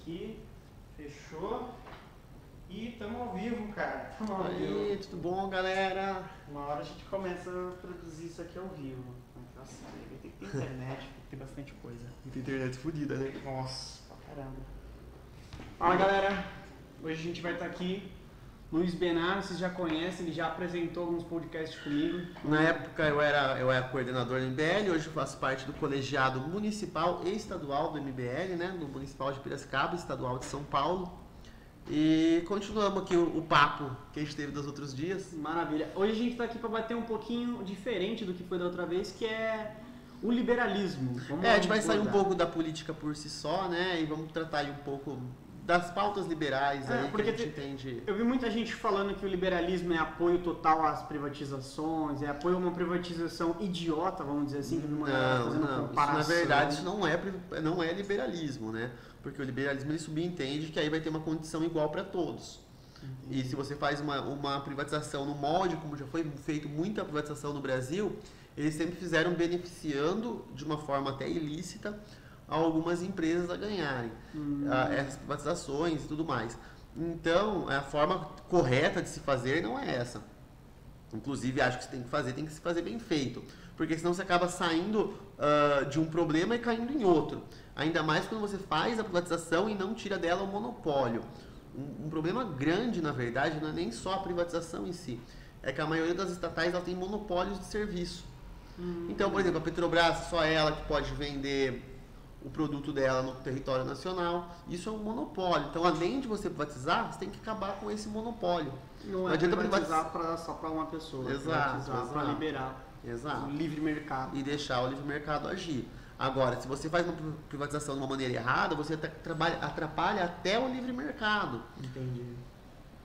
aqui, fechou. E estamos ao vivo, cara. Tamo ao Aí, vivo. tudo bom, galera? Uma hora a gente começa a produzir isso aqui ao vivo. Nossa, tem que ter internet, tem que ter bastante coisa. Muita internet fodida, né? Nossa, pra caramba. Fala, galera. Hoje a gente vai estar aqui. Luiz Benaro, vocês já conhecem, ele já apresentou alguns podcasts comigo. Na época eu era coordenador do MBL, hoje eu faço parte do colegiado municipal e estadual do MBL, né? Do Municipal de Piracicaba, estadual de São Paulo. E continuamos aqui o papo que a gente teve dos outros dias. Maravilha. Hoje a gente está aqui para bater um pouquinho diferente do que foi da outra vez, que é o liberalismo. A gente vai sair um pouco da política por si só, né? E vamos tratar aí um pouco das pautas liberais aí que a gente entende. Eu vi muita gente falando que o liberalismo é apoio total às privatizações, é apoio a uma privatização idiota, vamos dizer assim, Não, comparação. isso, na verdade, isso não é liberalismo, né? Porque o liberalismo ele subentende que aí vai ter uma condição igual para todos. E se você faz uma privatização no molde, como já foi feito muita privatização no Brasil, eles sempre fizeram beneficiando de uma forma até ilícita algumas empresas a ganharem essas privatizações e tudo mais. Então, a forma correta de se fazer não é essa. Inclusive, acho que tem que se fazer bem feito. Porque senão você acaba saindo de um problema e caindo em outro. Ainda mais quando você faz a privatização e não tira dela o monopólio. Um problema grande, na verdade, não é nem só a privatização em si. É que a maioria das estatais ela tem monopólios de serviço. Então, por exemplo, a Petrobras, só ela que pode vender o produto dela no território nacional. Isso é um monopólio. Então, além de você privatizar, você tem que acabar com esse monopólio. Não adianta privatizar só para uma pessoa. Exato. Para liberar o livre mercado. E deixar o livre mercado agir. Agora, se você faz uma privatização de uma maneira errada, você atrapalha até o livre mercado. Entendi.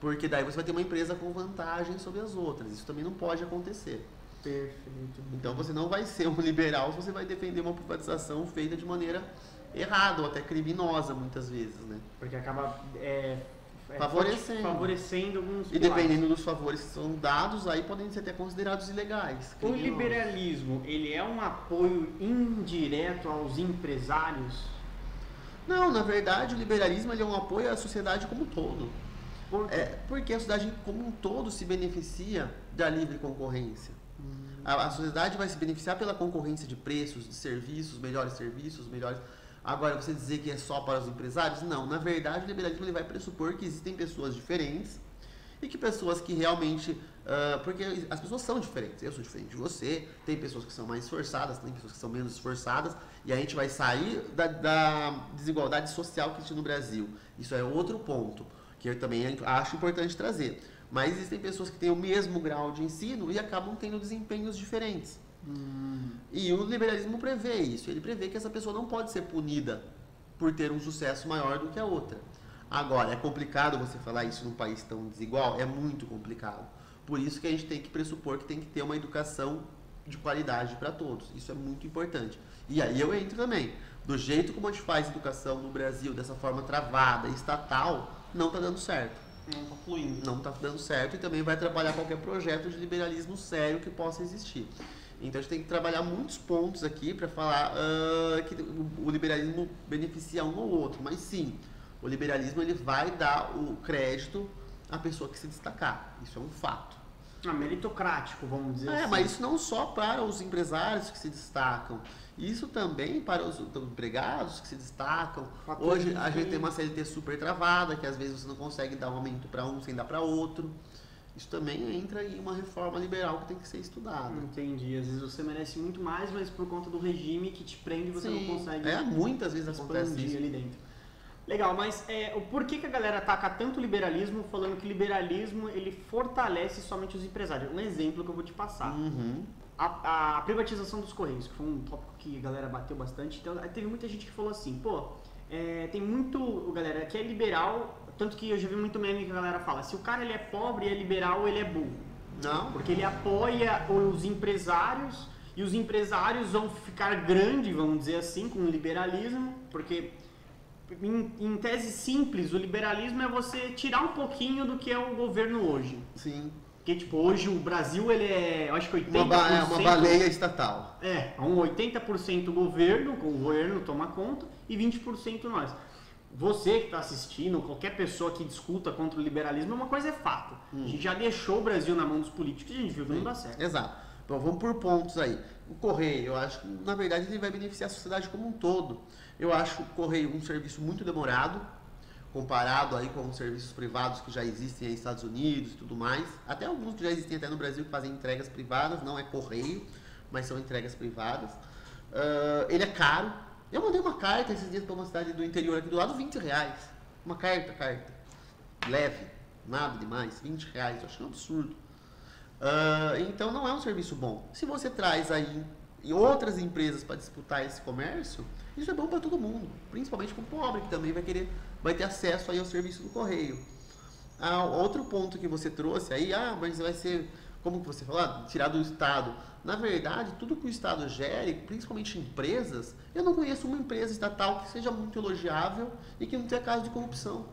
Porque daí você vai ter uma empresa com vantagem sobre as outras. Isso também não pode acontecer. Perfeito. Então você não vai ser um liberal se você vai defender uma privatização feita de maneira errada ou até criminosa muitas vezes, né? Porque acaba favorecendo alguns e dependendo dos favores que são dados, aí podem ser até considerados ilegais. O liberalismo, ele é um apoio indireto aos empresários? Não, na verdade o liberalismo ele é um apoio à sociedade como um todo. Porque a sociedade como um todo se beneficia da livre concorrência. A sociedade vai se beneficiar pela concorrência de preços, de serviços, melhores. Agora, você dizer que é só para os empresários? Não. Na verdade, o liberalismo ele vai pressupor que existem pessoas diferentes e que pessoas que realmente... porque as pessoas são diferentes. Eu sou diferente de você, tem pessoas que são mais esforçadas, tem pessoas que são menos esforçadas, e a gente vai sair da desigualdade social que existe no Brasil. Isso é outro ponto, que eu também acho importante trazer. Mas existem pessoas que têm o mesmo grau de ensino e acabam tendo desempenhos diferentes. E o liberalismo prevê isso. Ele prevê que essa pessoa não pode ser punida por ter um sucesso maior do que a outra. Agora, é complicado você falar isso num país tão desigual? É muito complicado. Por isso que a gente tem que pressupor que tem que ter uma educação de qualidade para todos. Isso é muito importante. E aí eu entro também. Do jeito como a gente faz educação no Brasil, dessa forma travada, estatal, não está dando certo. Não está fluindo. Não está dando certo e também vai atrapalhar qualquer projeto de liberalismo sério que possa existir. Então a gente tem que trabalhar muitos pontos aqui para falar que o liberalismo beneficia um ou outro. Mas sim, o liberalismo ele vai dar o crédito à pessoa que se destacar. Isso é um fato. Meritocrático, vamos dizer assim. Mas isso não só para os empresários que se destacam. Isso também para os empregados que se destacam. Hoje a gente tem uma CLT super travada, que às vezes você não consegue dar um aumento para um sem dar para outro. Isso também entra em uma reforma liberal que tem que ser estudada. Entendi. Às vezes você merece muito mais, mas por conta do regime que te prende, você não consegue. Muitas vezes acontece isso ali dentro. Legal, mas por que a galera ataca tanto o liberalismo, falando que o liberalismo ele fortalece somente os empresários? Um exemplo que eu vou te passar. A privatização dos Correios, que foi um tópico que a galera bateu bastante. Então, teve muita gente que falou assim, tem muito, galera, que é liberal, tanto que eu já vi muito meme que a galera fala, se o cara ele é pobre e é liberal, ele é burro. Não. Porque ele apoia os empresários, e os empresários vão ficar grandes, vamos dizer assim, com o liberalismo, porque... Em tese simples, o liberalismo é você tirar um pouquinho do que é o governo hoje. Sim. Porque, tipo, hoje o Brasil, ele é, eu acho que 80%... uma baleia estatal. Um 80% governo, o governo toma conta, e 20% nós. você que está assistindo, qualquer pessoa que discuta contra o liberalismo, uma coisa é fato. A gente já deixou o Brasil na mão dos políticos e a gente viu que não dá certo. Exato. Então vamos por pontos aí. O Correio, eu acho que na verdade ele vai beneficiar a sociedade como um todo. Eu acho o Correio um serviço muito demorado, comparado aí com os serviços privados que já existem nos Estados Unidos e tudo mais. Até alguns que já existem até no Brasil que fazem entregas privadas, não é Correio, mas são entregas privadas. Ele é caro. Eu mandei uma carta esses dias para uma cidade do interior aqui do lado, R$20. Uma carta. Leve, nada demais, R$20. Eu acho um absurdo. Então não é um serviço bom. Se você traz aí outras empresas para disputar esse comércio, isso é bom para todo mundo, principalmente para o pobre que também vai ter acesso aí ao serviço do Correio. Outro ponto que você trouxe aí, mas vai ser, como que você falou, tirar do Estado. Na verdade, tudo que o Estado gere, principalmente empresas, eu não conheço uma empresa estatal que seja muito elogiável e que não tenha caso de corrupção.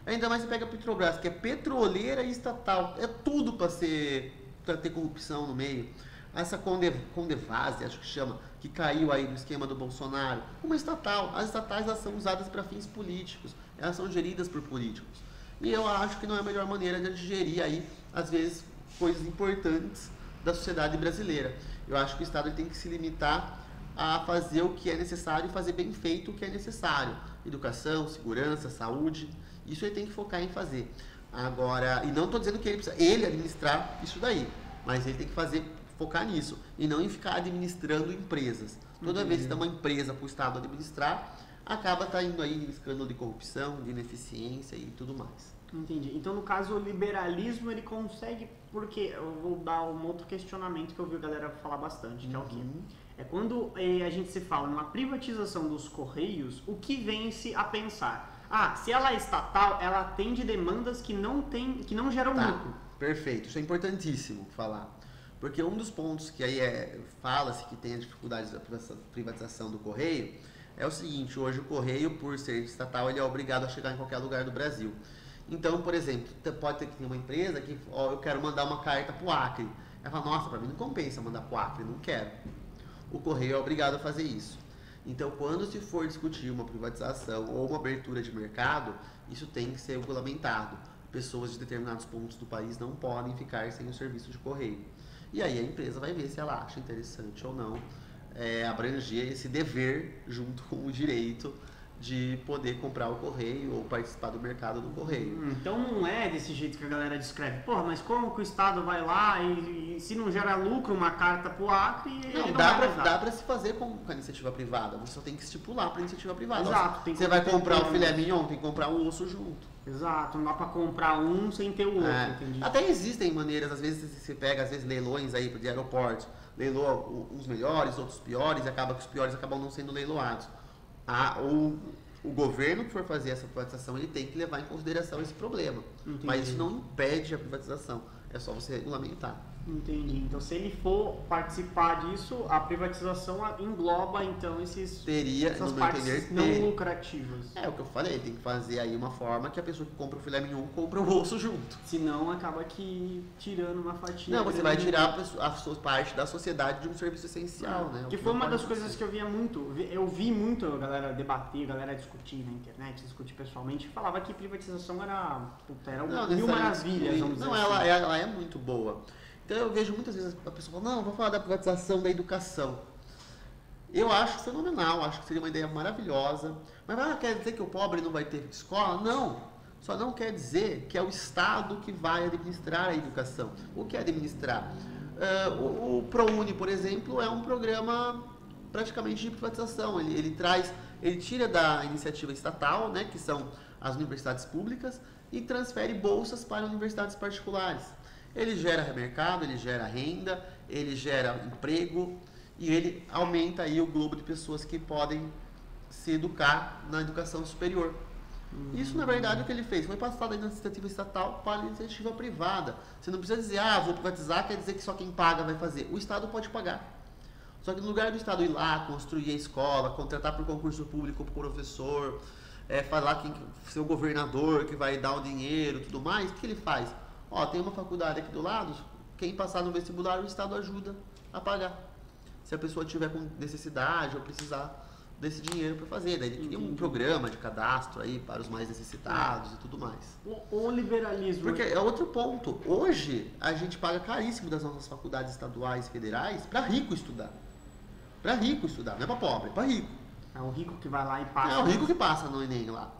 Ainda mais você pega a Petrobras, que é petroleira e estatal. É tudo para ter corrupção no meio. Essa Condevase, acho que chama, que caiu aí no esquema do Bolsonaro. Uma estatal. As estatais elas são usadas para fins políticos. Elas são geridas por políticos. E eu acho que não é a melhor maneira de gerir aí, às vezes, coisas importantes da sociedade brasileira. Eu acho que o Estado tem que se limitar a fazer o que é necessário e fazer bem feito o que é necessário. Educação, segurança, saúde, isso ele tem que focar em fazer. Agora, e não estou dizendo que ele precisa administrar isso daí, mas ele tem que focar nisso e não em ficar administrando empresas. Toda vez que dá uma empresa para o Estado administrar, acaba indo aí em escândalo de corrupção, de ineficiência e tudo mais. Entendi. Então, no caso, o liberalismo, ele consegue... Porque eu vou dar um outro questionamento que eu vi a galera falar bastante, que é o quê? É quando a gente se fala numa privatização dos Correios, o que vem-se a pensar? Se ela é estatal, ela atende demandas que não geram lucro. Perfeito. Isso é importantíssimo falar. Porque um dos pontos que aí fala-se que tem a dificuldade da privatização do Correio é o seguinte: hoje o Correio, por ser estatal, ele é obrigado a chegar em qualquer lugar do Brasil. Então, por exemplo, pode ter que ter uma empresa que, eu quero mandar uma carta para o Acre. Ela fala, nossa, para mim não compensa mandar para o Acre, não quero. O Correio é obrigado a fazer isso. Então, quando se for discutir uma privatização ou uma abertura de mercado, isso tem que ser regulamentado. Pessoas de determinados pontos do país não podem ficar sem o serviço de Correio. E aí a empresa vai ver se ela acha interessante ou não abranger esse dever junto com o direito de poder comprar o Correio ou participar do mercado do Correio. Então não é desse jeito que a galera descreve. Porra, mas como que o Estado vai lá e se não gera lucro uma carta pro Acre... Não, dá pra se fazer com a iniciativa privada. Você só tem que estipular pra iniciativa privada. Exato. Você vai comprar o filé mignon, tem que comprar o osso junto. Exato, não dá pra comprar um sem ter o outro, entendi. Até existem maneiras, às vezes você pega leilões aí de aeroportos, leiloa uns melhores, outros piores, e acaba que os piores acabam não sendo leiloados. O governo que for fazer essa privatização, ele tem que levar em consideração esse problema. Entendi. Mas isso não impede a privatização, é só você regulamentar. Entendi. Então, se ele for participar disso, a privatização engloba, então, essas partes não lucrativas. É o que eu falei, tem que fazer aí uma forma que a pessoa que compra o filé mignon compra o osso junto. Senão, acaba que tirando uma fatia... Não, você vai tirar a sua parte da sociedade de um serviço essencial, né? Que foi uma das coisas que eu via muito. Eu vi muito a galera debater, a galera discutir na internet, discutir pessoalmente, falava que privatização era mil maravilhas, vamos dizer assim. Ela é muito boa. Então eu vejo muitas vezes a pessoa falando, não, vou falar da privatização da educação. Eu acho fenomenal, acho que seria uma ideia maravilhosa. Mas quer dizer que o pobre não vai ter escola? Não. Só não quer dizer que é o Estado que vai administrar a educação. O que é administrar? O ProUni, por exemplo, é um programa praticamente de privatização. Ele tira da iniciativa estatal, né, que são as universidades públicas, e transfere bolsas para universidades particulares. Ele gera mercado, ele gera renda, ele gera emprego e ele aumenta aí o globo de pessoas que podem se educar na educação superior. Isso, na verdade, é o que ele fez. Foi passado da iniciativa estatal para a iniciativa privada. Você não precisa dizer, vou privatizar, quer dizer que só quem paga vai fazer. O Estado pode pagar. Só que no lugar do Estado ir lá, construir a escola, contratar por concurso público o professor, falar quem ser o governador que vai dar o dinheiro e tudo mais, o que ele faz? Tem uma faculdade aqui do lado, quem passar no vestibular, o Estado ajuda a pagar. Se a pessoa tiver com necessidade ou precisar desse dinheiro para fazer. Daí ele cria um programa de cadastro aí para os mais necessitados e tudo mais. O liberalismo... Porque é outro ponto. Hoje, a gente paga caríssimo das nossas faculdades estaduais e federais para rico estudar. Para rico estudar, não é para pobre, é para rico. É o rico que vai lá e passa. É o rico que passa no Enem lá.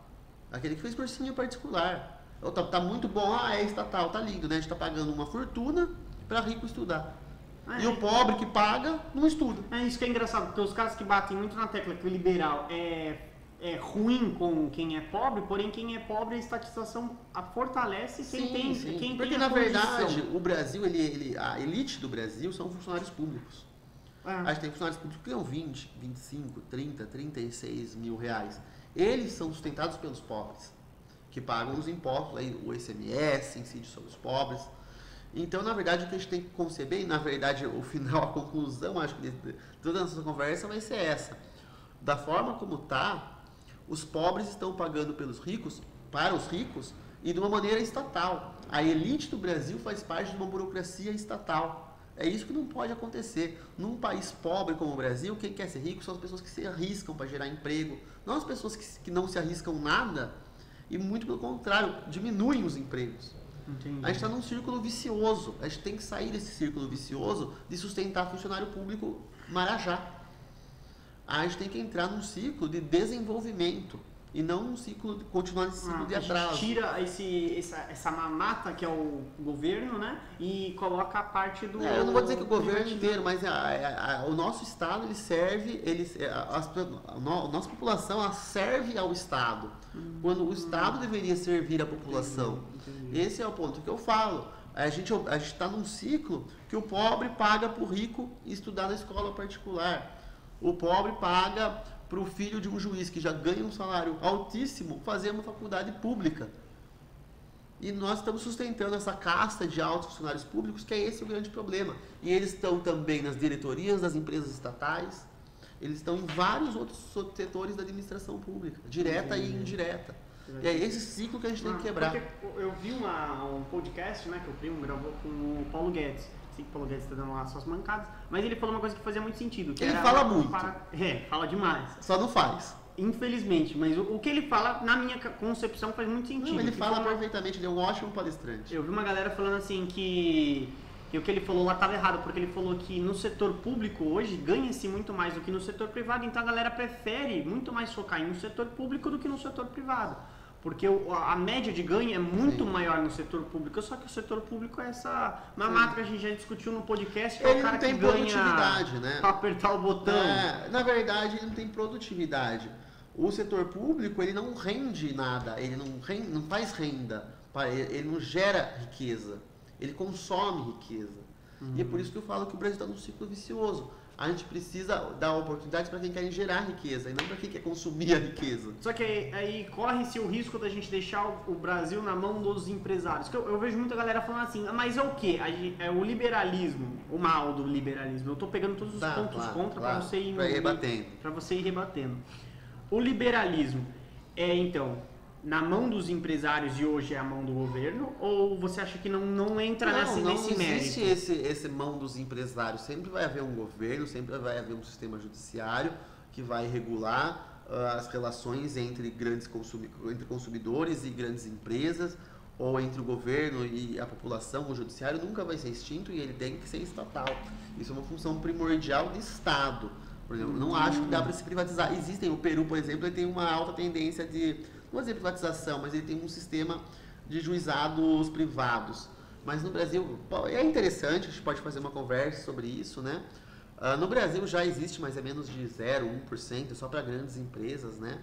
Aquele que fez cursinho particular. Tá muito bom, é estatal, tá lindo, né? A gente tá pagando uma fortuna para rico estudar. E o pobre que paga, não estuda. É isso que é engraçado, porque os caras que batem muito na tecla que o liberal é ruim com quem é pobre, porém quem é pobre a estatização fortalece quem tem. Quem porque tem na verdade, o Brasil, a elite do Brasil são funcionários públicos. A gente tem funcionários públicos que ganham 20, 25, 30, 36 mil reais. Eles são sustentados pelos pobres, que pagam os impostos, aí, o ICMS incide sobre os pobres. Então, na verdade, o que a gente tem que conceber, e na verdade, o final, a conclusão, acho que de toda a nossa conversa vai ser essa. Da forma como está, os pobres estão pagando pelos ricos, para os ricos, e de uma maneira estatal. A elite do Brasil faz parte de uma burocracia estatal. É isso que não pode acontecer. Num país pobre como o Brasil, quem quer ser rico são as pessoas que se arriscam para gerar emprego, não as pessoas que não se arriscam nada, e muito pelo contrário, diminuem os empregos. Entendi. A gente está num círculo vicioso. A gente tem que sair desse círculo vicioso de sustentar funcionário público marajá. A gente tem que entrar num ciclo de desenvolvimento e não num ciclo de continuar nesse ciclo de atraso. A gente tira essa mamata que é o governo, né? E coloca a parte do... eu não vou dizer que o governo inteiro, mas o nosso Estado, ele serve... a nossa população, ela serve ao Estado. Quando o Estado deveria servir a população. Entendi. Esse é o ponto que eu falo. A gente está num ciclo que o pobre paga para o rico estudar na escola particular. O pobre paga para o filho de um juiz que já ganha um salário altíssimo fazer uma faculdade pública. E nós estamos sustentando essa casta de altos funcionários públicos, que é esse o grande problema. E eles estão também nas diretorias das empresas estatais, eles estão em vários outros setores da administração pública, direta e indireta. E é esse ciclo que a gente tem que quebrar. Porque eu vi um podcast, né, que o primo gravou com o Paulo Guedes. Sei que o Paulo Guedes está dando lá suas mancadas, mas ele falou uma coisa que fazia muito sentido. Que ele fala muito. Fala demais. Só não faz. Infelizmente, mas o que ele fala, na minha concepção, faz muito sentido. Não, ele fala perfeitamente, ele é um ótimo palestrante. Eu vi uma galera falando assim que o que ele falou lá estava errado, porque ele falou que no setor público hoje ganha-se muito mais do que no setor privado, então a galera prefere muito mais focar no setor público do que no setor privado. Porque a média de ganho é muito maior no setor público, só que o setor público é essa mamata que a gente já discutiu no podcast, que é o cara que ganha, né? Pra apertar o botão. Na verdade, ele não tem produtividade. O setor público, ele não rende nada, ele não faz renda, ele não gera riqueza, ele consome riqueza. E é por isso que eu falo que o Brasil está num ciclo vicioso. A gente precisa dar oportunidades para quem quer gerar riqueza e não para quem quer consumir a riqueza. Só que aí corre-se o risco da gente deixar o Brasil na mão dos empresários. Eu vejo muita galera falando assim, mas é o quê? É o liberalismo, o mal do liberalismo. Eu estou pegando todos os pontos contra para você ir rebatendo. Para você ir rebatendo. O liberalismo é, então, na mão dos empresários e hoje é a mão do governo? Ou você acha que não entra nesse mérito? Não existe esse mão dos empresários. Sempre vai haver um governo, sempre vai haver um sistema judiciário que vai regular as relações entre consumidores e grandes empresas, ou entre o governo e a população. O judiciário nunca vai ser extinto e ele tem que ser estatal. Isso é uma função primordial do Estado. Por exemplo, não acho que dá para se privatizar. O Peru, por exemplo, ele tem uma alta tendência de... não vou dizer privatização, mas ele tem um sistema de juizados privados. Mas no Brasil, é interessante, a gente pode fazer uma conversa sobre isso, né? No Brasil já existe mais ou menos de 0,1%, só para grandes empresas, né?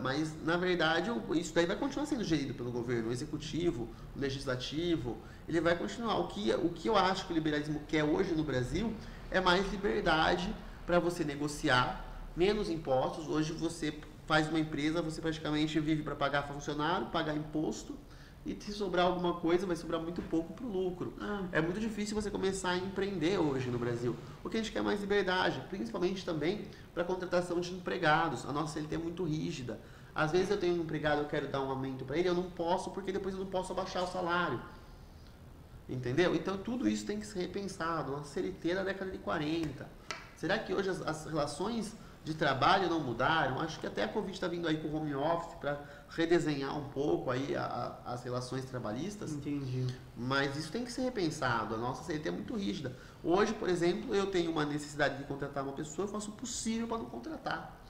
Mas, na verdade, isso daí vai continuar sendo gerido pelo governo, o executivo, o legislativo, ele vai continuar. O que eu acho que o liberalismo quer hoje no Brasil é mais liberdade para você negociar, menos impostos. Hoje você faz uma empresa, você praticamente vive para pagar funcionário, pagar imposto, e se sobrar alguma coisa, vai sobrar muito pouco para o lucro. É muito difícil você começar a empreender hoje no Brasil. O que a gente quer é mais liberdade, principalmente também para a contratação de empregados. A nossa CLT é muito rígida. Às vezes eu tenho um empregado, eu quero dar um aumento para ele, eu não posso, porque depois eu não posso abaixar o salário. Entendeu? Então tudo isso tem que ser repensado. Uma CLT da década de 40. Será que hoje as relações de trabalho não mudaram. Acho que até a Covid está vindo aí com o home office para redesenhar um pouco aí as relações trabalhistas. Entendi. Mas isso tem que ser repensado. A nossa CLT é muito rígida. Hoje, por exemplo, eu tenho uma necessidade de contratar uma pessoa, eu faço o possível para não contratar.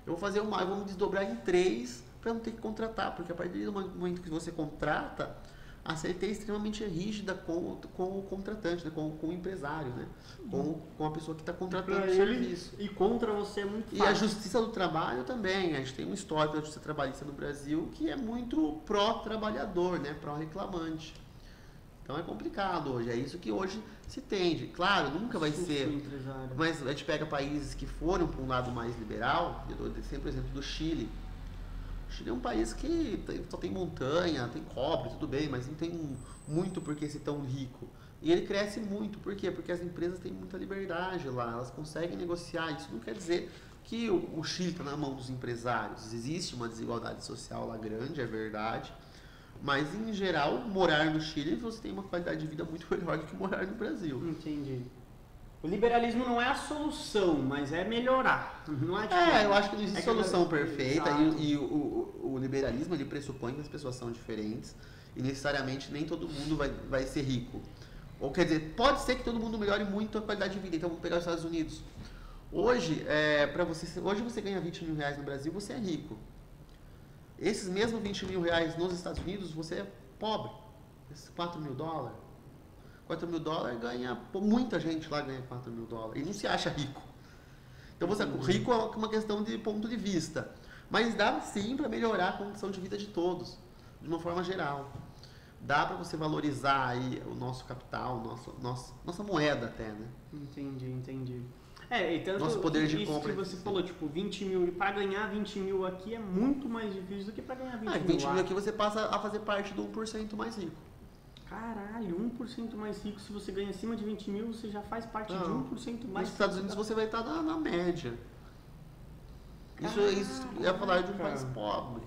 Eu vou me desdobrar em 3 para não ter que contratar, porque a partir do momento que você contrata, a CLT é extremamente rígida com o contratante, né? com o empresário, né? com a pessoa que está contratando o serviço. E contra você é muito fácil. E a Justiça do Trabalho também. A gente tem um histórico da Justiça Trabalhista no Brasil que é muito pró-trabalhador, né? Pró-reclamante. Então é complicado hoje. É isso que hoje se tende. Claro, nunca vai ser. Mas a gente pega países que foram para um lado mais liberal. Eu dou sempre o exemplo do Chile. O Chile é um país que só tem montanha, tem cobre, tudo bem, mas não tem muito por que ser tão rico. E ele cresce muito, por quê? Porque as empresas têm muita liberdade lá, elas conseguem negociar. Isso não quer dizer que o Chile está na mão dos empresários. Existe uma desigualdade social lá grande, é verdade. Mas, em geral, morar no Chile, você tem uma qualidade de vida muito melhor do que morar no Brasil. Entendi. O liberalismo não é a solução, mas é melhorar. Não é, eu acho que não existe solução perfeita. E o liberalismo, ele pressupõe que as pessoas são diferentes e necessariamente nem todo mundo vai ser rico. Ou quer dizer, pode ser que todo mundo melhore muito a qualidade de vida. Então, vamos pegar os Estados Unidos. Hoje você ganha 20 mil reais no Brasil, você é rico. Esses mesmos 20 mil reais nos Estados Unidos, você é pobre. Esses 4 mil dólares. 4 mil dólares ganha, muita gente lá ganha 4 mil dólares e não se acha rico. Então rico é uma questão de ponto de vista, mas dá sim para melhorar a condição de vida de todos, de uma forma geral. Dá para você valorizar aí o nosso capital, nossa moeda até, né? Entendi. E tanto nosso poder de isso compra. Que você falou, tipo, 20 mil, para ganhar 20 mil aqui é muito mais difícil do que para ganhar 20 mil 20 mil aqui você passa a fazer parte do 1% mais rico. Caralho, 1% mais rico, se você ganha acima de 20 mil, você já faz parte de 1% mais rico. Nos Estados Unidos você vai estar na média. Isso é falar de um país pobre.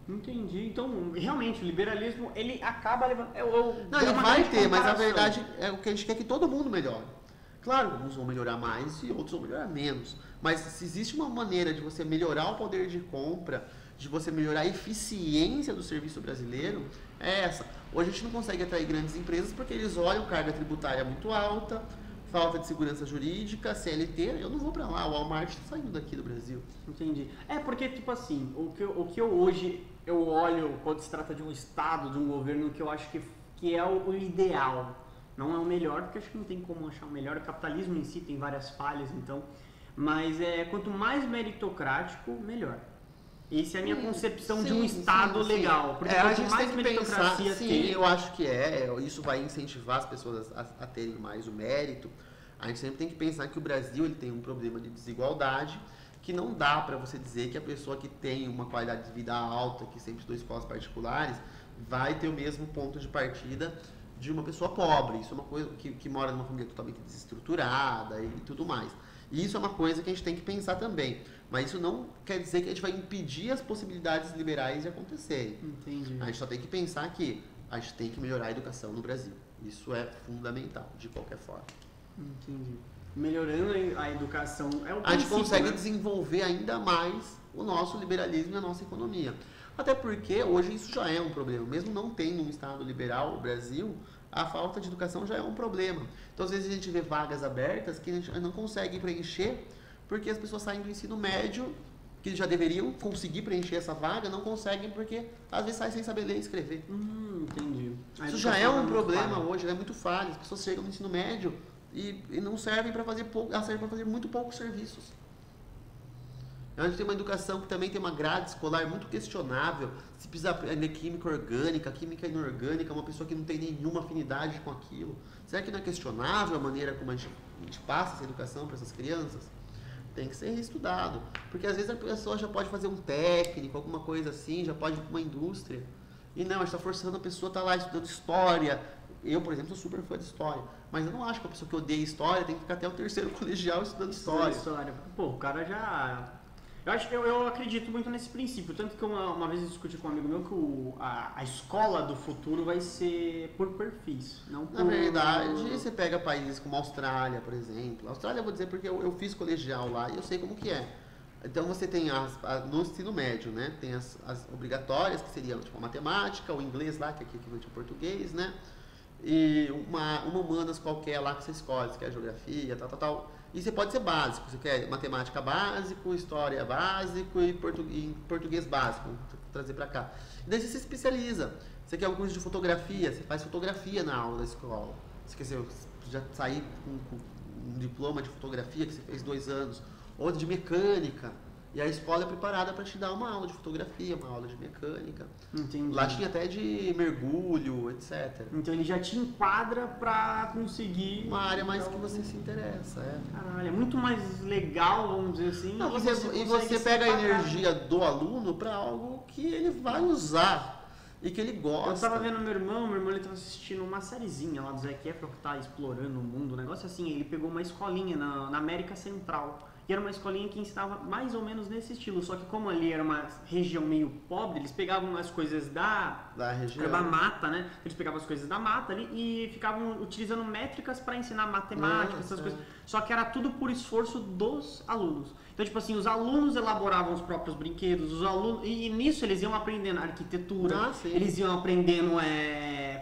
Entendi. Então, realmente, o liberalismo, ele acaba levando... Não, ele vai ter, mas a verdade é o que a gente quer que todo mundo melhore. Claro, uns vão melhorar mais e outros vão melhorar menos. Mas se existe uma maneira de você melhorar o poder de compra, de você melhorar a eficiência do serviço brasileiro, é essa. Hoje a gente não consegue atrair grandes empresas porque eles olham carga tributária muito alta, falta de segurança jurídica, CLT, eu não vou pra lá, o Walmart está saindo daqui do Brasil. Entendi. Porque, tipo assim, o que eu hoje eu olho quando se trata de um Estado, de um governo, que eu acho que é o ideal. Não é o melhor, porque acho que não tem como achar o melhor. O capitalismo em si tem várias falhas, então. Mas quanto mais meritocrático, melhor. Essa é a minha concepção de um Estado legal. Porque a gente mais tem que pensar, eu acho que isso vai incentivar as pessoas a terem mais o mérito. A gente sempre tem que pensar que o Brasil ele tem um problema de desigualdade, que não dá para você dizer que a pessoa que tem uma qualidade de vida alta, que sempre estudou escolas particulares, vai ter o mesmo ponto de partida de uma pessoa pobre. Isso é uma coisa que mora numa família totalmente desestruturada e tudo mais. E isso é uma coisa que a gente tem que pensar também. Mas isso não quer dizer que a gente vai impedir as possibilidades liberais de acontecerem. Entendi. A gente só tem que pensar que a gente tem que melhorar a educação no Brasil. Isso é fundamental, de qualquer forma. Entendi. Melhorando a educação é o princípio, a gente consegue desenvolver ainda mais o nosso liberalismo e a nossa economia. Até porque hoje isso já é um problema. Mesmo não tendo um Estado liberal, o Brasil, a falta de educação já é um problema. Então, às vezes, a gente vê vagas abertas que a gente não consegue preencher porque as pessoas saem do ensino médio, que já deveriam conseguir preencher essa vaga, não conseguem porque, às vezes, saem sem saber ler e escrever. Entendi. Isso já é um problema hoje, é muito falho. As pessoas chegam no ensino médio e não servem para fazer pouco, elas servem para fazer muito poucos serviços. A gente tem uma educação que também tem uma grade escolar muito questionável. Se precisa aprender química orgânica, química inorgânica, uma pessoa que não tem nenhuma afinidade com aquilo. Será que não é questionável a maneira como a gente passa essa educação para essas crianças? Tem que ser reestudado. Porque às vezes a pessoa já pode fazer um técnico, alguma coisa assim, já pode ir para uma indústria. E não, a gente está forçando a pessoa a estar lá estudando história. Eu, por exemplo, sou super fã de história. Mas eu não acho que a pessoa que odeia história tem que ficar até o 3º colegial estudando história. Pô, o cara já... Eu acredito muito nesse princípio, tanto que uma vez eu discuti com um amigo meu que a escola do futuro vai ser por perfis, não por... Na verdade, você pega países como a Austrália, por exemplo. A Austrália eu vou dizer porque eu fiz colegial lá e eu sei como que é. Então você tem no ensino médio, né? Tem as obrigatórias, que seriam tipo a matemática, o inglês lá, que é equivalente ao português, né? E uma humanas qualquer lá que você escolhe, você quer geografia, tal. E você pode ser básico, você quer matemática básico, história básico e português básico, vou trazer para cá. E daí você se especializa. Você quer um curso de fotografia, você faz fotografia na aula da escola. Você quer já sair com um diploma de fotografia que você fez 2 anos, ou de mecânica. E a escola é preparada para te dar uma aula de fotografia, uma aula de mecânica. Entendi. Lá tinha até de mergulho, etc. Então ele já te enquadra para conseguir... Uma área mais que você se interessa, Caralho, é muito mais legal, vamos dizer assim. Não, você pega a energia do aluno para algo que ele vai usar e que ele gosta. Eu tava vendo meu irmão ele tava assistindo uma sériezinha lá do Zac Efron que tá explorando o mundo, um negócio assim. Ele pegou uma escolinha na América Central. E era uma escolinha que ensinava mais ou menos nesse estilo, só que como ali era uma região meio pobre, eles pegavam as coisas da região, da mata, né? Eles pegavam as coisas da mata ali e ficavam utilizando métricas para ensinar matemática, essas coisas. Só que era tudo por esforço dos alunos. Então, tipo assim, os alunos elaboravam os próprios brinquedos, os alunos, e nisso eles iam aprendendo arquitetura, eles iam aprendendo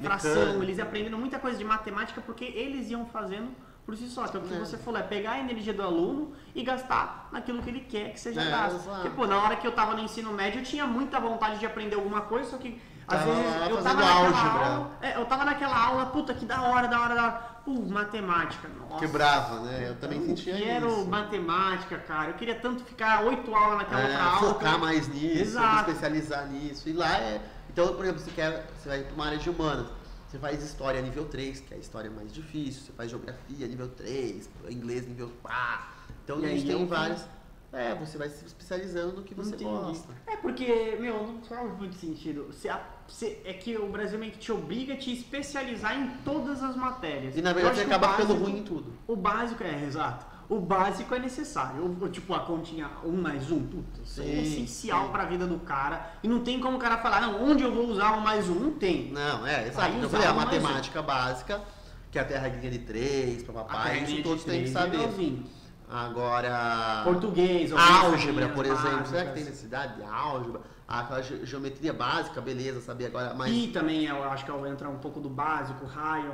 fração, eles iam aprendendo muita coisa de matemática, porque eles iam fazendo por si só. Então, o que você falou é pegar a energia do aluno e gastar naquilo que ele quer que seja gasto. Porque, pô, na hora que eu tava no ensino médio, eu tinha muita vontade de aprender alguma coisa, só que às vezes eu tava naquela aula, eu tava naquela aula, puta, que da hora. Matemática, nossa. Quebrava, né? Eu também sentia isso. Eu quero matemática, cara. Eu queria tanto ficar 8 aulas naquela outra aula. Focar mais nisso, me especializar nisso. E lá Então, por exemplo, você vai para uma área de humanas. Você faz história nível 3, que é a história mais difícil. Você faz geografia nível 3, inglês nível 4. Então, a gente tem vários... você vai se especializando no que você gosta. Porque, não faz muito sentido. É que o Brasil meio que te obriga a te especializar em todas as matérias. E na verdade você acaba ficando ruim em tudo. O básico exato. O básico é necessário. Tipo, a continha 1 mais 1, isso é essencial para a vida do cara. E não tem como o cara falar, não, onde eu vou usar 1 mais 1? Não tem. Não, exato. Eu falei, a matemática básica, que é até a regrinha de 3, papai, isso todos têm que saber. Agora... Português. Álgebra, por exemplo. Será que tem necessidade de álgebra? Aquela geometria básica, beleza, saber agora. Mas... E também eu acho que entra um pouco do básico, raio,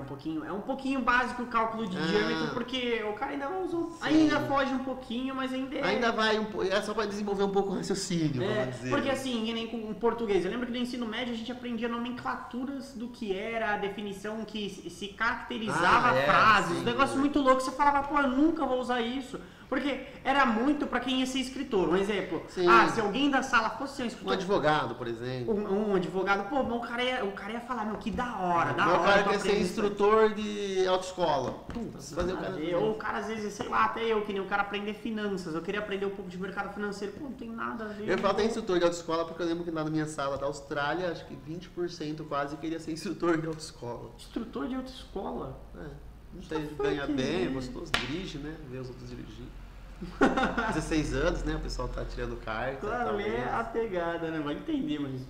é um pouquinho básico o cálculo de diâmetro, porque o cara ainda não usou. Ainda foge um pouquinho, mas ainda vai é só para desenvolver um pouco o raciocínio, vamos dizer. Porque assim, nem com o português. Eu lembro que no ensino médio a gente aprendia nomenclaturas do que era a definição que se caracterizava frases. Um negócio muito louco. Você falava, pô, eu nunca vou usar isso. Porque era muito para quem ia ser escritor. Um exemplo. Se alguém da sala fosse um escritor. Um advogado, por exemplo. Um advogado, pô, o cara ia falar, que da hora. O cara quer ser instrutor de autoescola. Ou o cara, às vezes, sei lá, até eu queria aprender finanças. Eu queria aprender um pouco de mercado financeiro. Pô, não tem nada a ver. Eu falo até instrutor de autoescola porque eu lembro que lá na minha sala da Austrália, acho que 20% quase queria ser instrutor de autoescola. Instrutor de autoescola? Não sei, ganha bem, gostoso, dirige, né? Ver os outros dirigir. 16 anos, né? O pessoal tá tirando carta. Claro, é a pegada, né? Vai entender, mas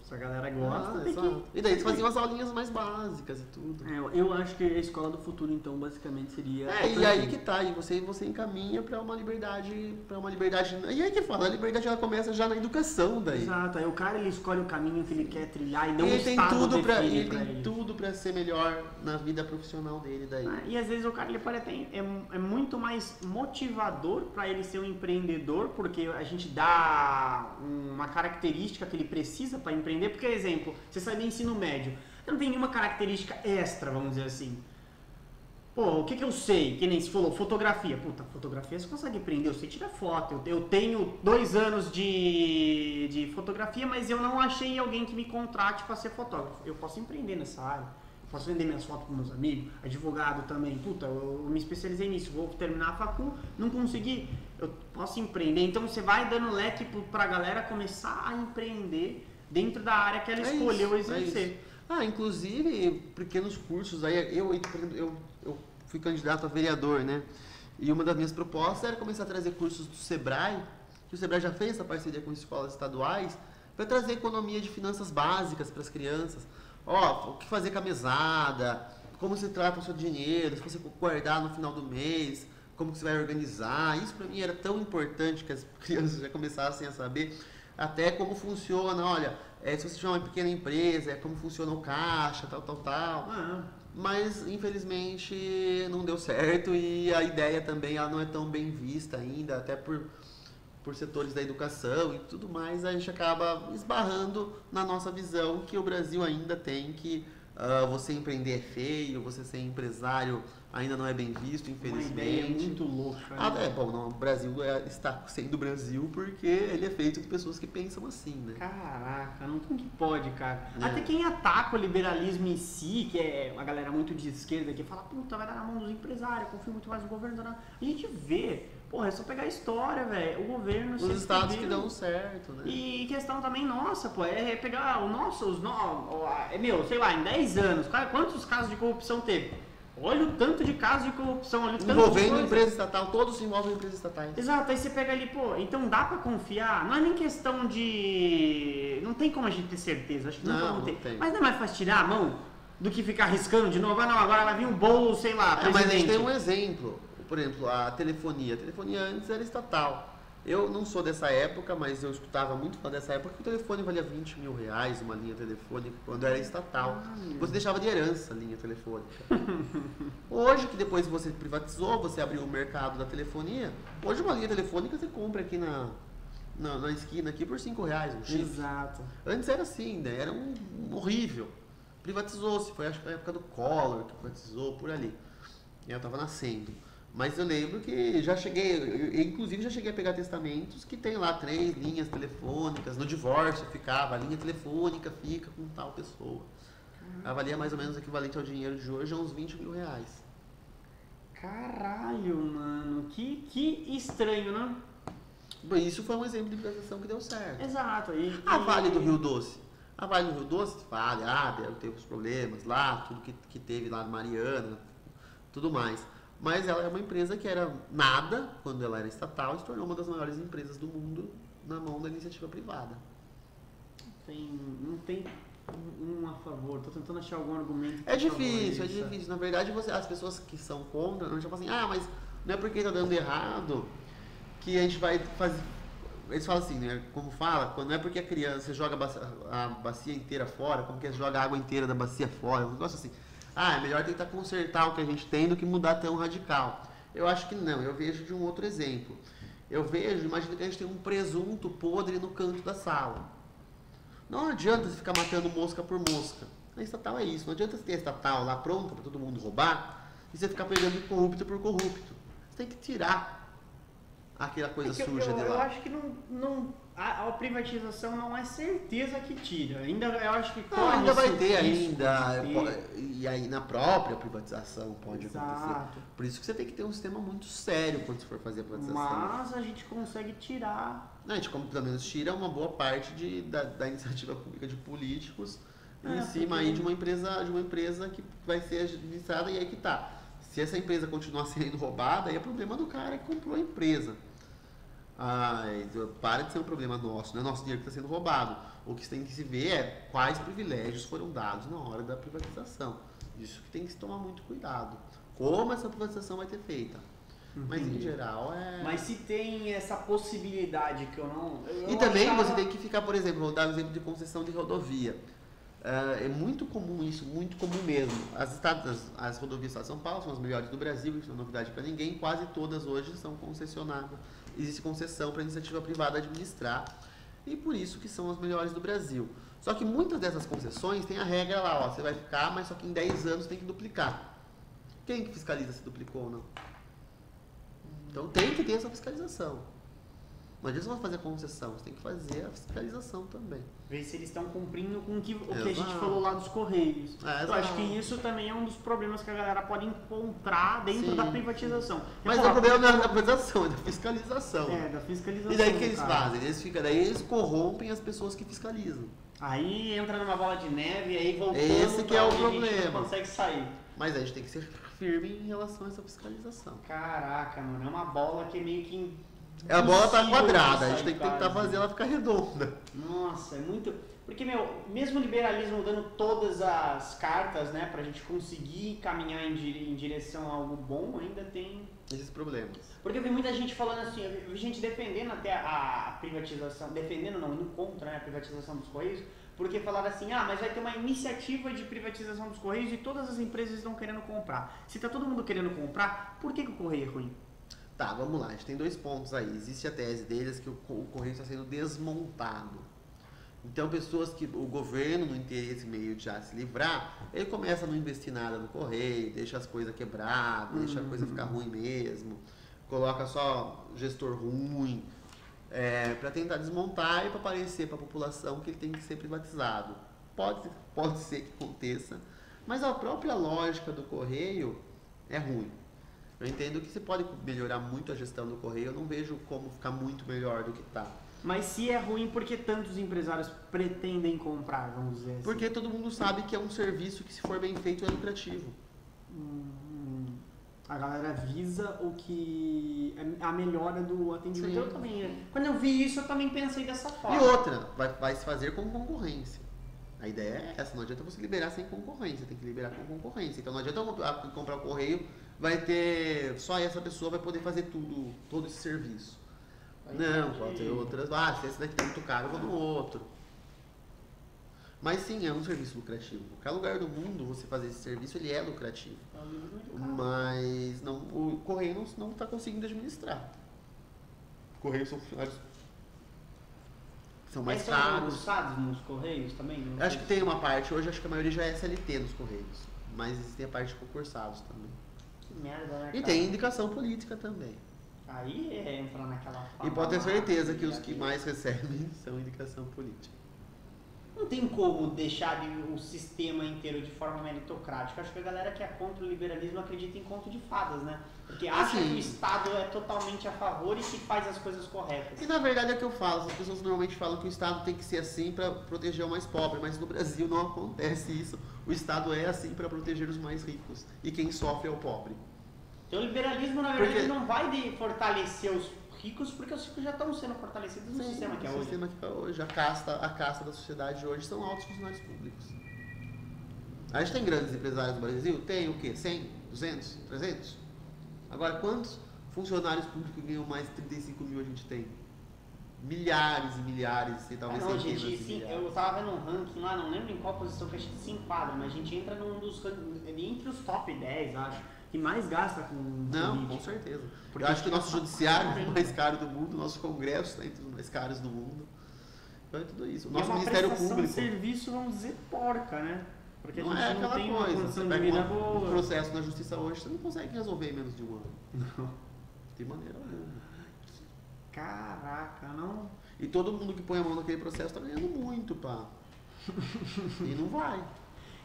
se a galera gosta, tem que... E daí você fazia umas aulinhas mais básicas e tudo. Eu acho que a escola do futuro, então, basicamente seria... E aí que tá, e você encaminha pra uma liberdade, E aí que fala, a liberdade ela começa já na educação daí. Exato, aí o cara ele escolhe o caminho que ele quer trilhar e não ele o Estado define ele tem tudo pra ser melhor na vida profissional dele daí. E às vezes o cara ele pode até... É muito mais motivador pra ele ser um empreendedor, porque a gente dá uma característica que ele precisa para empreender, porque, exemplo, você sai do ensino médio, não tem nenhuma característica extra, vamos dizer assim. Pô, o que eu sei? Que nem se falou, fotografia. Puta, fotografia você consegue empreender, eu sei tirar foto. Eu tenho 2 anos de fotografia, mas eu não achei alguém que me contrate para ser fotógrafo. Eu posso empreender nessa área. Posso vender minhas fotos para meus amigos, advogado também. Puta, eu me especializei nisso, vou terminar a facul, não consegui, eu posso empreender. Então você vai dando leque para a galera começar a empreender dentro da área que ela escolheu exercer. Inclusive, pequenos cursos, aí eu fui candidato a vereador, né? E uma das minhas propostas era começar a trazer cursos do Sebrae, que o Sebrae já fez essa parceria com escolas estaduais, para trazer economia de finanças básicas para as crianças. O que fazer com a mesada, como você trata o seu dinheiro, se você guardar no final do mês, como que você vai organizar. Isso para mim era tão importante que as crianças já começassem a saber até como funciona, olha, se você tiver uma pequena empresa, como funciona o caixa, tal. Mas, infelizmente, não deu certo e a ideia também ela não é tão bem vista ainda, até por setores da educação e tudo mais, a gente acaba esbarrando na nossa visão que o Brasil ainda tem que você empreender é feio, você ser empresário ainda não é bem visto, infelizmente. Uma ideia muito louca. Bom, não, o Brasil está sendo Brasil porque ele é feito de pessoas que pensam assim, né? Caraca, não como que pode, cara. Até quem ataca o liberalismo em si, que é uma galera muito de esquerda, que fala, puta, vai dar na mão dos empresários, confio muito mais no governo. A gente vê, porra, é só pegar a história, velho. O governo... Os estados que dão certo, né? E questão também, nossa, pô, é pegar sei lá, em 10 anos, quantos casos de corrupção teve? Olha o tanto de casos de corrupção, olha o tanto envolvendo empresa estatal, todos se envolvem em empresas estatais. Exato, aí você pega ali, pô, então dá pra confiar, não é nem questão de... Não tem como a gente ter certeza, acho que não tem. Mas não é mais fácil tirar a mão do que ficar arriscando de novo, agora vai vir um bolo, sei lá, presidente. Mas a gente tem um exemplo, por exemplo, a telefonia antes era estatal. Eu não sou dessa época, mas eu escutava muito falar dessa época que o telefone valia 20 mil reais, uma linha telefônica, quando era estatal. Você deixava de herança a linha telefônica. Hoje, que depois você privatizou, você abriu o mercado da telefonia, hoje uma linha telefônica você compra aqui na esquina aqui por 5 reais, um chip. Exato. Antes era assim, né? Era horrível. Privatizou-se, foi acho que na época do Collor que privatizou, por ali. Eu estava nascendo. Mas eu lembro que inclusive já cheguei a pegar testamentos que tem lá 3 linhas telefônicas, no divórcio ficava, a linha telefônica fica com tal pessoa. Avalia mais ou menos o equivalente ao dinheiro de hoje a uns 20 mil reais. Caralho, mano, que estranho, né? Isso foi um exemplo de privatização que deu certo. Exato. A Vale do Rio Doce. A Vale do Rio Doce, teve os problemas lá, tudo que teve lá no Mariana, tudo mais. Mas ela é uma empresa que era nada quando ela era estatal e se tornou uma das maiores empresas do mundo na mão da iniciativa privada. Não tem um a favor, tô tentando achar algum argumento. É difícil. Na verdade, as pessoas que são contra, não falam assim, mas não é porque tá dando errado que a gente vai fazer. Eles falam assim, né? Como fala, quando não é porque a criança joga a bacia inteira fora, como que joga a água inteira da bacia fora, um negócio assim. É melhor tentar consertar o que a gente tem do que mudar tão radical. Eu acho que não, eu vejo de um outro exemplo. Imagina que a gente tem um presunto podre no canto da sala. Não adianta você ficar matando mosca por mosca. A estatal é isso, não adianta você ter a estatal lá pronta para todo mundo roubar e você ficar pegando corrupto por corrupto. Você tem que tirar aquela coisa suja de lá. Eu acho que a privatização não é certeza que tira. Eu acho que ainda vai ter ainda. E aí na própria privatização pode acontecer. Por isso que você tem que ter um sistema muito sério quando você for fazer a privatização. Mas a gente consegue tirar. A gente pelo menos tira uma boa parte da iniciativa pública de políticos em cima aí de uma empresa que vai ser administrada e aí que tá. Se essa empresa continuar sendo roubada, aí é problema do cara que comprou a empresa. Para de ser um problema nosso, não é nosso dinheiro que está sendo roubado. O que tem que se ver é quais privilégios foram dados na hora da privatização. Isso que tem que se tomar muito cuidado. Como essa privatização vai ter feita. Mas em geral Mas se tem essa possibilidade que eu não... E também você tem que ficar, por exemplo, vou dar um exemplo de concessão de rodovia. É muito comum isso, muito comum mesmo. As rodovias do estado de São Paulo são as melhores do Brasil, isso não é novidade para ninguém. Quase todas hoje são concessionadas. Existe concessão para a iniciativa privada administrar e por isso que são as melhores do Brasil. Só que muitas dessas concessões tem a regra lá, você vai ficar, mas só que em 10 anos tem que duplicar. Quem que fiscaliza se duplicou ou não? Então tem que ter essa fiscalização. Não adianta só fazer a concessão, você tem que fazer a fiscalização também. Ver se eles estão cumprindo com o que a gente falou lá dos Correios. Eu acho que isso também é um dos problemas que a galera pode encontrar dentro da privatização. Mas o problema não é da privatização, é da fiscalização. Da fiscalização. E daí o que eles fazem? Eles corrompem as pessoas que fiscalizam. Aí entra numa bola de neve, aí voltando. Esse que é o problema. A gente não consegue sair. Mas a gente tem que ser firme em relação a essa fiscalização. Caraca, mano, é uma bola que é meio que... A bola tá quadrada, a gente tem que tentar fazer ela ficar redonda. Nossa, é muito... Porque, mesmo o liberalismo dando todas as cartas, né, pra gente conseguir caminhar em direção a algo bom, ainda tem esses problemas. Porque eu vi muita gente falando assim, eu vi gente defendendo até a privatização, defendendo não, indo contra, né, a privatização dos Correios, porque falaram assim, mas vai ter uma iniciativa de privatização dos Correios e todas as empresas estão querendo comprar. Se tá todo mundo querendo comprar, por que o Correio é ruim? Tá, vamos lá, a gente tem 2 pontos aí. Existe a tese deles que o Correio está sendo desmontado. Então, pessoas que o governo, no interesse meio de já se livrar, ele começa a não investir nada no Correio, deixa as coisas quebradas, deixa a coisa ficar ruim mesmo, coloca só gestor ruim, para tentar desmontar e para parecer para a população que ele tem que ser privatizado. Pode ser que aconteça, mas a própria lógica do Correio é ruim. Eu entendo que você pode melhorar muito a gestão do Correio, eu não vejo como ficar muito melhor do que está. Mas se é ruim, por que tantos empresários pretendem comprar, vamos dizer assim? Porque todo mundo sabe que é um serviço que, se for bem feito, é lucrativo. A galera visa o que a melhora do atendimento. Sim. Eu também, quando eu vi isso, eu também pensei dessa forma. E outra, vai se fazer com concorrência. A ideia é essa, não adianta você liberar sem concorrência, tem que liberar com concorrência. Então não adianta eu comprar o Correio, vai ter, só essa pessoa vai poder fazer todo esse serviço. Não, pode ter outras. Se esse daqui é muito caro, eu vou no outro. Mas sim, é um serviço lucrativo. Qualquer lugar do mundo você fazer esse serviço, ele é lucrativo. Mas não, o Correio não está conseguindo administrar. O Correio são funcionários são mais caros. Concursados nos Correios também? Acho que tem uma parte, hoje acho que a maioria já é SLT nos Correios. Mas existem a parte de concursados também. Que merda, né, E tem indicação política também. Aí entra naquela E pode ter certeza que os que mais recebem são indicação política. Não tem como deixar o sistema inteiro de forma meritocrática. Acho que a galera que é contra o liberalismo acredita em conto de fadas, né? Porque acha que o Estado é totalmente a favor e que faz as coisas corretas. E na verdade é o que eu falo, as pessoas normalmente falam que o Estado tem que ser assim para proteger o mais pobre, mas no Brasil não acontece isso. O Estado é assim para proteger os mais ricos e quem sofre é o pobre. Então o liberalismo, na verdade, não vai fortalecer os ricos, porque os ricos já estão sendo fortalecidos no sistema que é hoje. O sistema que é hoje, a casta da sociedade hoje são altos funcionários públicos. A gente tem grandes empresários no Brasil? Tem o quê? 100, 200, 300? Agora, quantos funcionários públicos ganham mais de 35 mil a gente tem? Milhares e milhares, talvez centenas de milhares. Eu tava vendo um ranking lá, não lembro em qual posição que a gente se enquadra, mas a gente entra num dos entre os top 10, acho, que mais gasta com Não, com certeza. Porque eu acho que o nosso judiciário é o mais caro do mundo, o nosso congresso está entre os mais caros do mundo. Então é tudo isso. O nosso Ministério Público. É um serviço, vamos dizer, porca, né? Porque a não gente é não aquela tem coisa. uma condição Você de vida pega boa. um processo na justiça hoje, você não consegue resolver em menos de um ano. Não. De maneira alguma. Caraca, não. E todo mundo que põe a mão naquele processo está ganhando muito, pá. E não vai.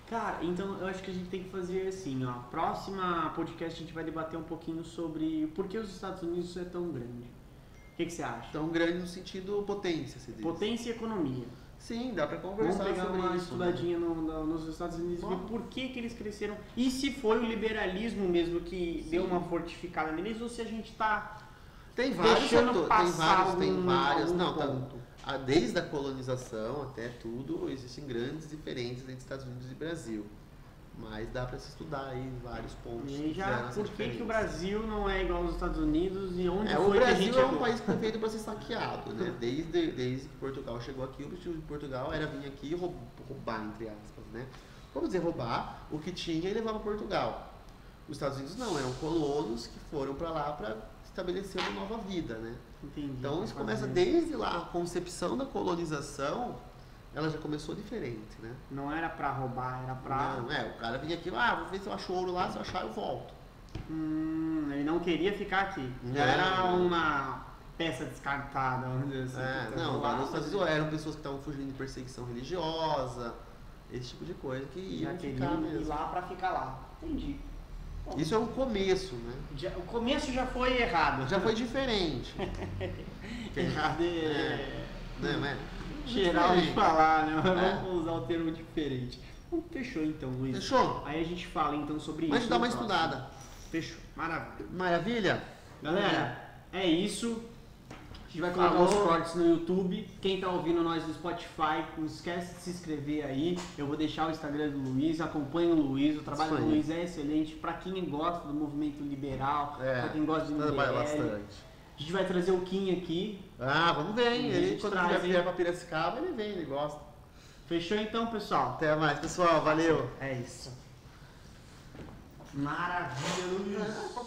Cara, então eu acho que a gente tem que fazer assim, ó. Próxima podcast a gente vai debater um pouquinho sobre por que os Estados Unidos é tão grande. O que você acha? Tão grande no sentido potência, se diz. Potência e economia. Sim, dá pra conversar Vamos pegar sobre uma isso. estudadinha nos Estados Unidos e ver por que eles cresceram. E se foi o liberalismo mesmo que deu uma fortificada neles, ou se a gente tá tem vários deixando passar tem várias. Não, ponto. Desde a colonização até tudo, existem grandes diferenças entre Estados Unidos e Brasil. Mas dá para se estudar aí vários pontos. E já, por que o Brasil não é igual aos Estados Unidos e onde o foi Brasil que a gente é um país que foi feito para ser saqueado, né? Desde que Portugal chegou aqui, o objetivo de Portugal era vir aqui e roubar, entre aspas, né? Vamos dizer, roubar o que tinha e levar para Portugal. Os Estados Unidos não, eram colonos que foram para lá para estabelecer uma nova vida, né? Entendi. Então isso começa desde lá, a concepção da colonização, ela já começou diferente, né? Não era pra roubar, era pra... Não, o cara vinha aqui, vou ver se eu acho ouro lá, se eu achar eu volto. Ele não queria ficar aqui. Não era uma peça descartada, vamos dizer assim. Não, lá nos Estados Unidos eram pessoas que estavam fugindo de perseguição religiosa, esse tipo de coisa que iam ficar mesmo. Ir lá pra ficar lá. Entendi. Bom, isso é o começo, né? O começo já foi errado. Já foi diferente. Errado Não é? Geral de falar, né? Vamos usar o termo diferente. Fechou então, Luiz. Fechou? Aí a gente fala então sobre isso. Mas dá uma estudada. Fechou. Maravilha. Maravilha? Galera, é isso. A gente vai colocar os cortes no YouTube. Quem tá ouvindo nós no Spotify, não esquece de se inscrever aí. Eu vou deixar o Instagram do Luiz, acompanhe o Luiz. O trabalho do Luiz é excelente para quem gosta do movimento liberal, para quem gosta de MBL. Bastante. A gente vai trazer o Kim aqui. Vamos ver, hein? Ele quando vier pra Piracicaba, ele vem, ele gosta. Fechou então, pessoal? Até mais, pessoal. Valeu. É isso. Maravilha, Luiz.